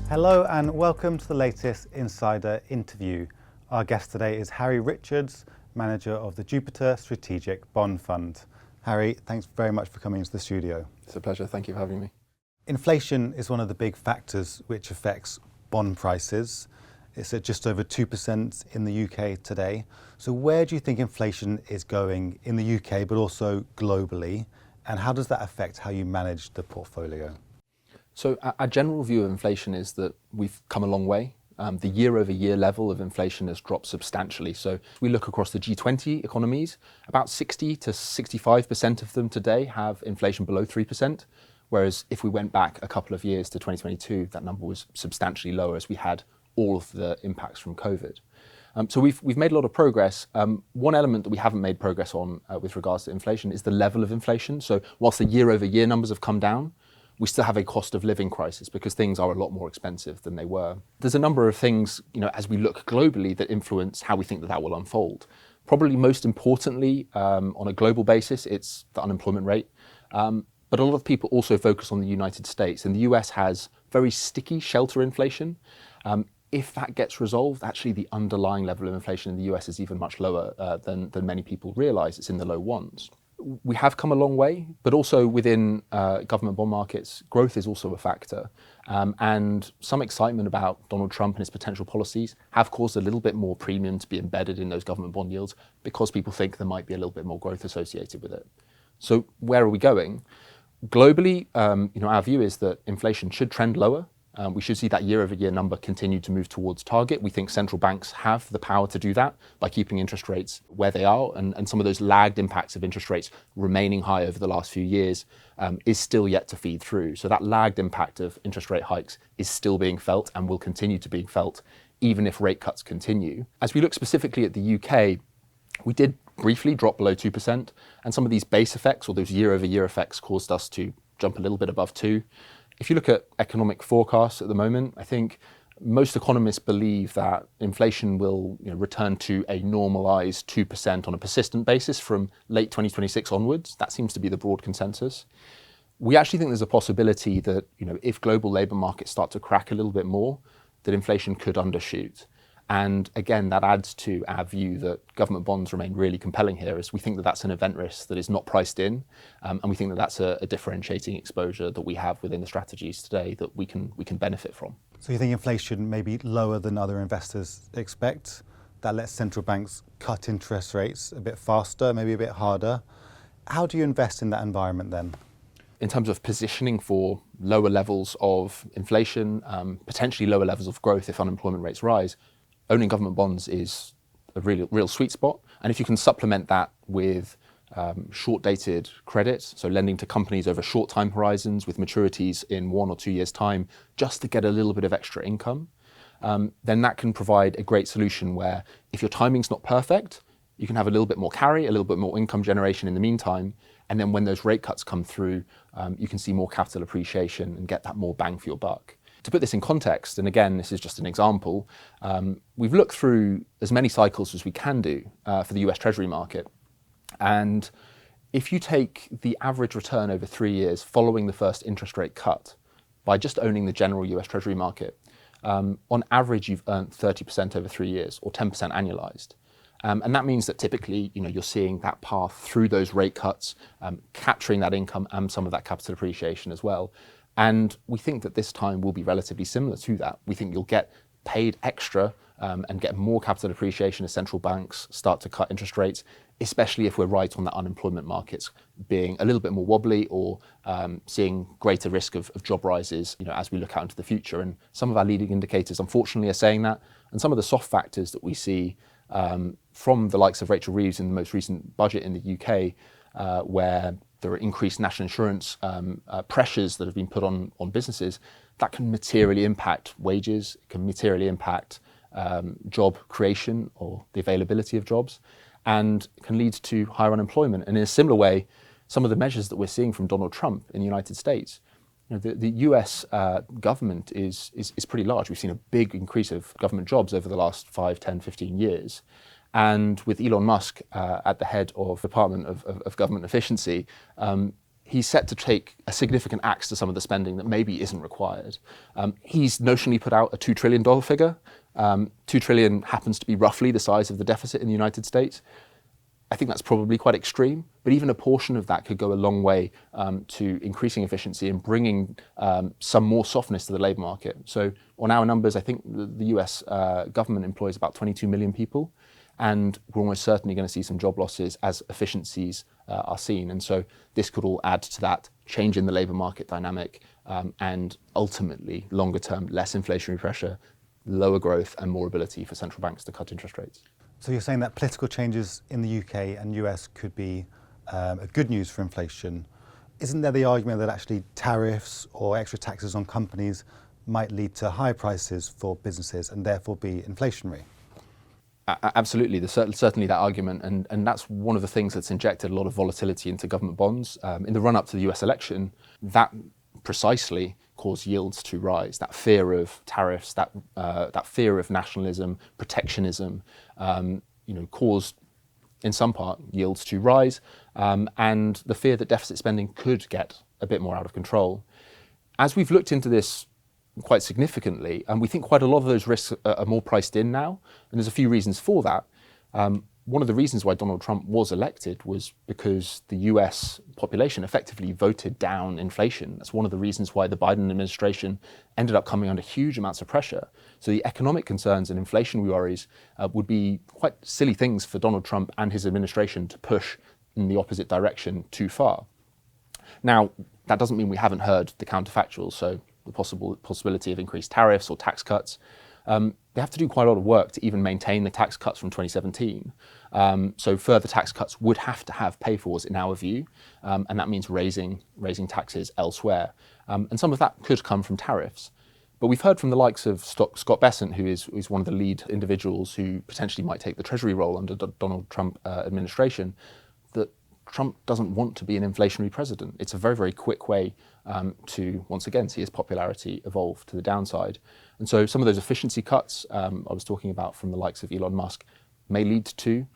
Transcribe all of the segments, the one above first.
Hello and welcome to the latest Insider interview. Our guest today is Harry Richards, manager of the Jupiter Strategic Bond Fund. Harry, thanks very much for coming into the studio. It's a pleasure. Thank you for having me. Inflation is one of the big factors which affects bond prices. It's at just over 2% in the UK today. So where do you think inflation is going in the UK, but also globally? And how does that affect how you manage the portfolio? So our general view of inflation is that we've come a long way. The year-over-year level of inflation has dropped substantially. So we look across the G20 economies, about 60 to 65% of them today have inflation below 3%. Whereas if we went back a couple of years to 2022, that number was substantially lower as we had all of the impacts from COVID. So we've made a lot of progress. One element that we haven't made progress on with regards to inflation is the level of inflation. So whilst the year-over-year numbers have come down, we still have a cost of living crisis because things are a lot more expensive than they were. There's a number of things, as we look globally that influence how we think that will unfold. Probably most importantly, on a global basis, it's the unemployment rate. But a lot of people also focus on the United States, and the US has very sticky shelter inflation. If that gets resolved, actually the underlying level of inflation in the US is even much lower than many people realize. It's in the low ones. We have come a long way, but also within government bond markets, growth is also a factor. And some excitement about Donald Trump and his potential policies have caused a little bit more premium to be embedded in those government bond yields because people think there might be a little bit more growth associated with it. So where are we going? Globally, our view is that inflation should trend lower. We should see that year-over-year number continue to move towards target. We think central banks have the power to do that by keeping interest rates where they are, and some of those lagged impacts of interest rates remaining high over the last few years is still yet to feed through. So that lagged impact of interest rate hikes is still being felt and will continue to be felt even if rate cuts continue. As we look specifically at the UK, we did briefly drop below 2%, and some of these base effects or those year-over-year effects caused us to jump a little bit above 2%. If you look at economic forecasts at the moment, I think most economists believe that inflation will return to a normalized 2% on a persistent basis from late 2026 onwards. That seems to be the broad consensus. We actually think there's a possibility that if global labor markets start to crack a little bit more, that inflation could undershoot. And again, that adds to our view that government bonds remain really compelling here, as we think that that's an event risk that is not priced in, and we think that that's a differentiating exposure that we have within the strategies today that we can benefit from. So you think inflation may be lower than other investors expect? That lets central banks cut interest rates a bit faster, maybe a bit harder. How do you invest in that environment then? In terms of positioning for lower levels of inflation, potentially lower levels of growth if unemployment rates rise, owning government bonds is a real sweet spot. And if you can supplement that with short-dated credit, so lending to companies over short time horizons with maturities in 1 or 2 years' time, just to get a little bit of extra income, then that can provide a great solution where if your timing's not perfect, you can have a little bit more carry, a little bit more income generation in the meantime. And then when those rate cuts come through, you can see more capital appreciation and get that more bang for your buck. To put this in context, and again, this is just an example, we've looked through as many cycles as we can do for the US Treasury market. And if you take the average return over 3 years following the first interest rate cut by just owning the general US Treasury market, on average, you've earned 30% over 3 years or 10% annualized. And that means that typically, you're seeing that path through those rate cuts, capturing that income and some of that capital appreciation as well. And we think that this time will be relatively similar to that. We think you'll get paid extra and get more capital appreciation as central banks start to cut interest rates, especially if we're right on that unemployment markets being a little bit more wobbly or seeing greater risk of job rises as we look out into the future. And some of our leading indicators, unfortunately, are saying that. And some of the soft factors that we see from the likes of Rachel Reeves in the most recent budget in the UK, where there are increased national insurance pressures that have been put on businesses, that can materially impact wages, it can materially impact job creation or the availability of jobs, and can lead to higher unemployment. And in a similar way, some of the measures that we're seeing from Donald Trump in the United States, the US government is pretty large. We've seen a big increase of government jobs over the last 5, 10, 15 years. And with Elon Musk at the head of the Department of Government Efficiency, he's set to take a significant axe to some of the spending that maybe isn't required. He's notionally put out a $2 trillion figure. $2 trillion happens to be roughly the size of the deficit in the United States. I think that's probably quite extreme, but even a portion of that could go a long way to increasing efficiency and bringing some more softness to the labour market. So on our numbers, I think the US government employs about 22 million people, and we're almost certainly going to see some job losses as efficiencies are seen. And so this could all add to that change in the labour market dynamic and ultimately, longer term, less inflationary pressure, lower growth and more ability for central banks to cut interest rates. So you're saying that political changes in the UK and US could be a good news for inflation. Isn't there the argument that actually tariffs or extra taxes on companies might lead to high prices for businesses and therefore be inflationary? Absolutely, there's certainly that argument, and that's one of the things that's injected a lot of volatility into government bonds. In the run-up to the US election, that precisely caused yields to rise. That fear of tariffs, that fear of nationalism, protectionism, caused, in some part, yields to rise, and the fear that deficit spending could get a bit more out of control. As we've looked into this quite significantly, and we think quite a lot of those risks are more priced in now, and there's a few reasons for that. One of the reasons why Donald Trump was elected was because the US population effectively voted down inflation. That's one of the reasons why the Biden administration ended up coming under huge amounts of pressure. So the economic concerns and inflationary worries would be quite silly things for Donald Trump and his administration to push in the opposite direction too far. Now, that doesn't mean we haven't heard the counterfactuals, so the possibility of increased tariffs or tax cuts. They have to do quite a lot of work to even maintain the tax cuts from 2017. So further tax cuts would have to have pay-fors in our view, and that means raising taxes elsewhere. And some of that could come from tariffs. But we've heard from the likes of Scott Bessent, who is one of the lead individuals who potentially might take the Treasury role under the Donald Trump administration, that Trump doesn't want to be an inflationary president. It's a very, very quick way to, once again, see his popularity evolve to the downside. And so some of those efficiency cuts I was talking about from the likes of Elon Musk may lead to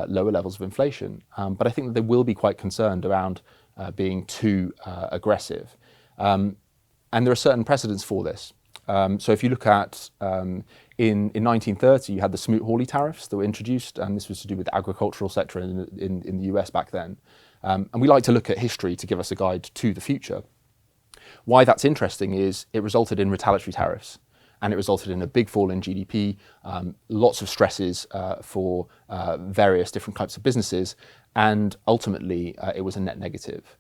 lower levels of inflation. But I think that they will be quite concerned around being too aggressive. And there are certain precedents for this. So if you look at in 1930, you had the Smoot-Hawley tariffs that were introduced, and this was to do with the agricultural sector in the US back then. And we like to look at history to give us a guide to the future. Why that's interesting is it resulted in retaliatory tariffs, and it resulted in a big fall in GDP, lots of stresses for various different types of businesses, and ultimately it was a net negative.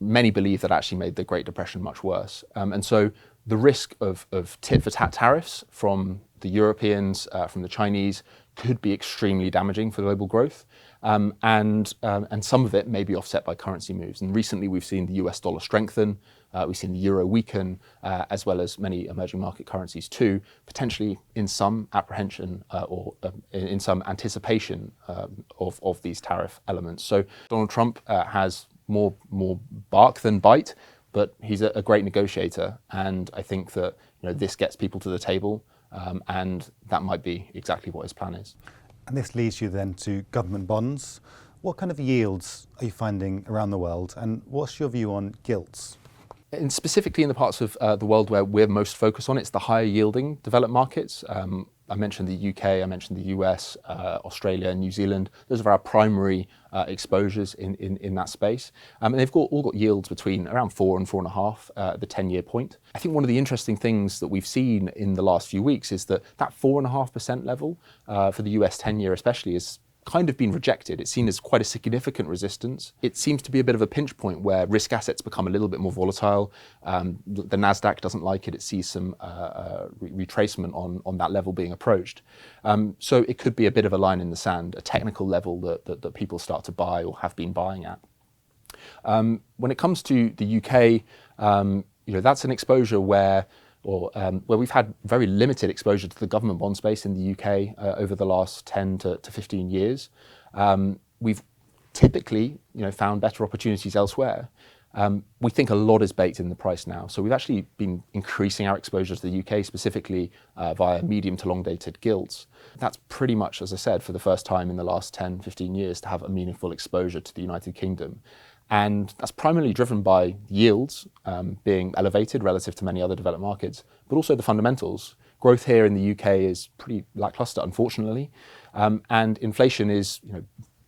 Many believe that actually made the Great Depression much worse. And so the risk of tit-for-tat tariffs from the Europeans, from the Chinese, could be extremely damaging for global growth. And some of it may be offset by currency moves. And recently we've seen the US dollar strengthen, we've seen the euro weaken, as well as many emerging market currencies too, potentially in some apprehension or in some anticipation of these tariff elements. So Donald Trump has more bark than bite, but he's a great negotiator, and I think that this gets people to the table, and that might be exactly what his plan is. And this leads you then to government bonds. What kind of yields are you finding around the world, and what's your view on gilts? And specifically in the parts of the world where we're most focused on, it's the higher yielding developed markets. I mentioned the UK, I mentioned the US, Australia, and New Zealand. Those are our primary exposures in that space. And they've all got yields between around 4 and 4.5 at the 10-year point. I think one of the interesting things that we've seen in the last few weeks is that 4.5% level for the US 10-year especially is kind of been rejected. It's seen as quite a significant resistance. It seems to be a bit of a pinch point where risk assets become a little bit more volatile. The NASDAQ doesn't like it. It sees some retracement on that level being approached. So it could be a bit of a line in the sand, a technical level that people start to buy or have been buying at. When it comes to the UK, that's an exposure where we've had very limited exposure to the government bond space in the UK over the last 10 to 15 years. We've typically found better opportunities elsewhere. We think a lot is baked in the price now. So we've actually been increasing our exposure to the UK, specifically via medium to long dated gilts. That's pretty much, as I said, for the first time in the last 10, 15 years to have a meaningful exposure to the United Kingdom. And that's primarily driven by yields being elevated relative to many other developed markets, but also the fundamentals. Growth here in the UK is pretty lackluster, unfortunately, and inflation is,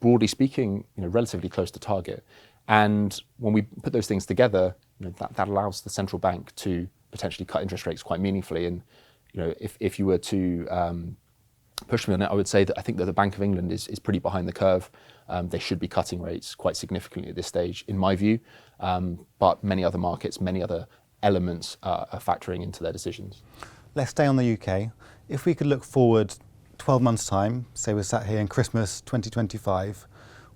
broadly speaking, relatively close to target. And when we put those things together, that allows the central bank to potentially cut interest rates quite meaningfully. And if you were to push me on it, I would say that I think that the Bank of England is pretty behind the curve. They should be cutting rates quite significantly at this stage, in my view. But many other markets, many other elements are factoring into their decisions. Let's stay on the UK. If we could look forward 12 months' time, say we're sat here in Christmas 2025,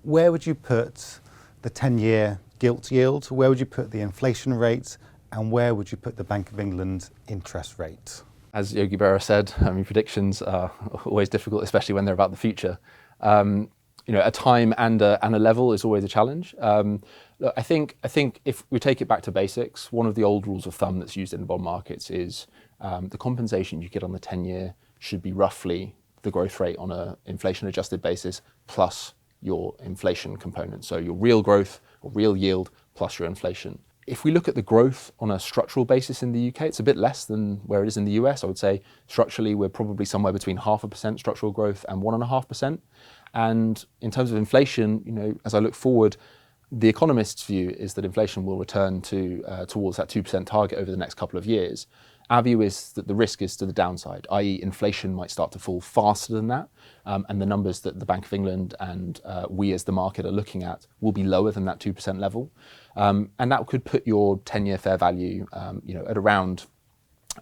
where would you put the 10-year gilt yield? Where would you put the inflation rate? And where would you put the Bank of England interest rate? As Yogi Berra said, predictions are always difficult, especially when they're about the future. A time and a level is always a challenge. Look, I think if we take it back to basics, one of the old rules of thumb that's used in the bond markets is the compensation you get on the 10-year should be roughly the growth rate on an inflation-adjusted basis plus your inflation component. So your real growth or real yield plus your inflation. If we look at the growth on a structural basis in the UK, it's a bit less than where it is in the US. I would say structurally, we're probably somewhere between 0.5% structural growth and 1.5%. And in terms of inflation, as I look forward, the economists' view is that inflation will return towards that 2% target over the next couple of years. Our view is that the risk is to the downside, i.e. inflation might start to fall faster than that, and the numbers that the Bank of England and we as the market are looking at will be lower than that 2% level. And that could put your 10-year fair value at around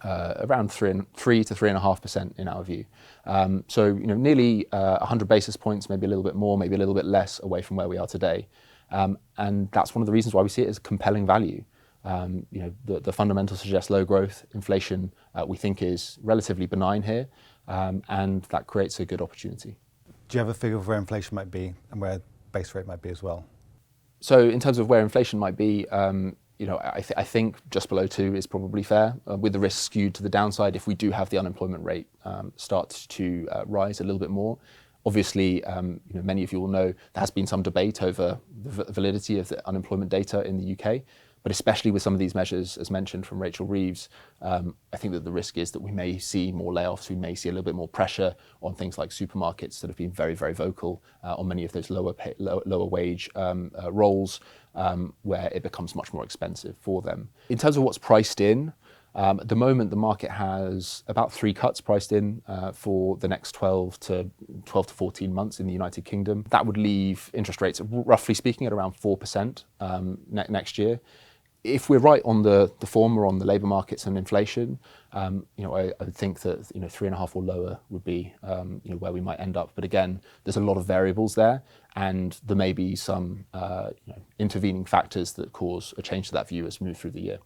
3 to 3.5% in our view. So nearly 100 basis points, maybe a little bit more, maybe a little bit less away from where we are today. And that's one of the reasons why we see it as compelling value. The fundamentals suggest low growth. Inflation, we think, is relatively benign here, and that creates a good opportunity. Do you have a figure of where inflation might be and where base rate might be as well? So in terms of where inflation might be, I think just below 2 is probably fair, with the risk skewed to the downside if we do have the unemployment rate start to rise a little bit more. Obviously, many of you will know there has been some debate over the validity of the unemployment data in the UK, but especially with some of these measures, as mentioned from Rachel Reeves, I think that the risk is that we may see more layoffs, we may see a little bit more pressure on things like supermarkets that have been very, very vocal on many of those lower wage roles, where it becomes much more expensive for them. In terms of what's priced in, at the moment, the market has about 3 cuts priced in for the next 12 to 14 months in the United Kingdom. That would leave interest rates, roughly speaking, at around 4% next year. If we're right on the former, on the labour markets and inflation, I would think that 3.5 or lower would be where we might end up. But again, there's a lot of variables there, and there may be some intervening factors that cause a change to that view as we move through the year.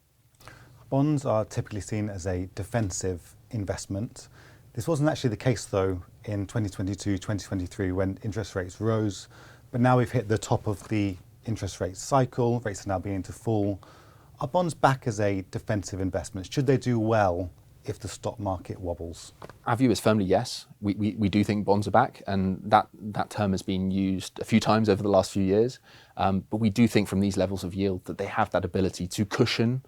Bonds are typically seen as a defensive investment. This wasn't actually the case, though, in 2022, 2023, when interest rates rose. But now we've hit the top of the interest rate cycle. Rates are now beginning to fall. Are bonds back as a defensive investment? Should they do well if the stock market wobbles? Our view is firmly yes. We do think bonds are back, and that term has been used a few times over the last few years. But we do think from these levels of yield that they have that ability to cushion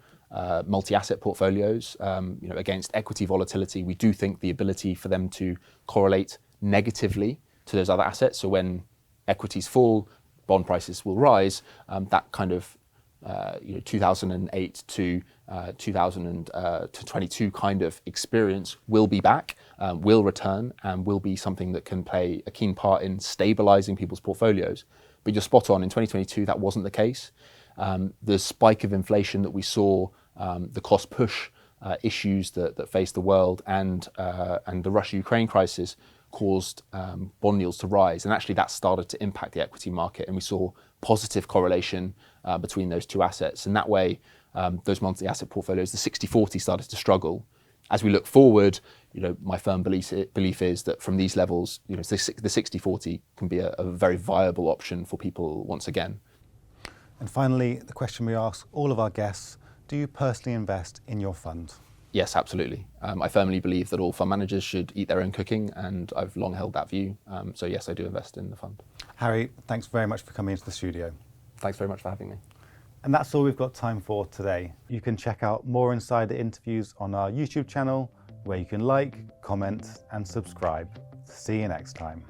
multi-asset portfolios against equity volatility. We do think the ability for them to correlate negatively to those other assets. So when equities fall, bond prices will rise. That kind of 2008 to 2022 kind of experience will be back, will return, and will be something that can play a keen part in stabilizing people's portfolios. But you're spot on. In 2022, that wasn't the case. The spike of inflation that we saw, the cost push issues that faced the world, and the Russia-Ukraine crisis caused bond yields to rise. And actually that started to impact the equity market, and we saw positive correlation between those two assets. And that way, those multi-asset portfolios, the 60-40, started to struggle. As we look forward, my firm belief is that from these levels, the 60-40 can be a very viable option for people once again. And finally, the question we ask all of our guests: do you personally invest in your fund? Yes, absolutely. I firmly believe that all fund managers should eat their own cooking, and I've long held that view. So yes, I do invest in the fund. Harry, thanks very much for coming into the studio. Thanks very much for having me. And that's all we've got time for today. You can check out more insider interviews on our YouTube channel, where you can like, comment, and subscribe. See you next time.